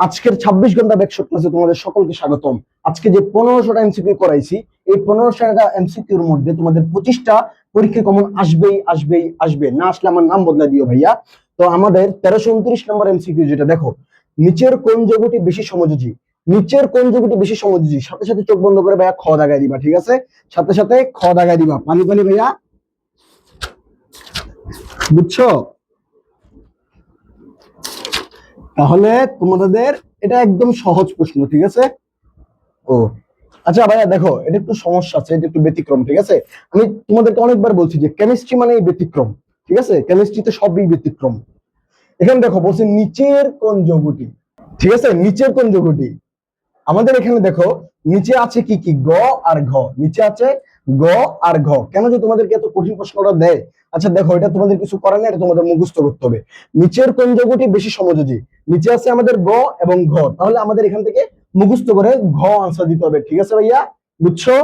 আজকের 26 ঘন্টা ব্যাকশট ক্লাসে তোমাদের সকলকে স্বাগতম। আজকে যে 1500টা এমসিকিউ করাইছি, এই 1500টা এমসিকিউর মধ্যে তোমাদের 25টা পরীক্ষা কমন আসবেই আসবেই আসবে, না আসলে আমার নাম বদলা দিও ভাইয়া। তো আমাদের 1329 নম্বর এমসিকিউ যেটা দেখো, নিচের কোন যোগটি বেশি সমযোজী? নিচের কোন যোগটি বেশি সমযোজী? সাথে সাথে চোখ বন্ধ করে ভাইয়া খ দাগায় দিবা, ঠিক আছে? সাথে সাথে খ দাগায় দিবা, পানি পানি ভাইয়া, বুঝছো? তাহলে তোমাদের এটা একদম সহজ প্রশ্ন, ঠিক আছে? ও আচ্ছা ভাইয়া, দেখো এটা একটু সমস্যা আছে, এটা একটু ব্যতিক্রম, ঠিক আছে? আমি তোমাদেরকে অনেকবার বলছি যে কেমিস্ট্রি মানে ব্যতিক্রম, ঠিক আছে? কেমিস্ট্রিতে সবই ব্যতিক্রম। এখানে দেখো বলছে নিচের কোন যৌগটি, ঠিক আছে? নিচের কোন যৌগটি? আমাদের এখানে দেখো নিচে আছে কি কি, গ আর ঘ। নিচে আছে গ আর ঘ। কেন যে তোমাদেরকে এত কঠিন প্রশ্নটা দেয়? আচ্ছা দেখো, এটা তোমাদের কিছু করার নেই, এটা তোমাদের মুখস্থ করতে হবে। নিচের কোন যৌগটি বেশি সমযোজী? নিচে আছে আমাদের গ এবং ঘ, তাহলে আমাদের এখান থেকে মুখস্থ করে ঘ আনসার দিতে হবে, ঠিক আছে ভাইয়া? বুঝছো?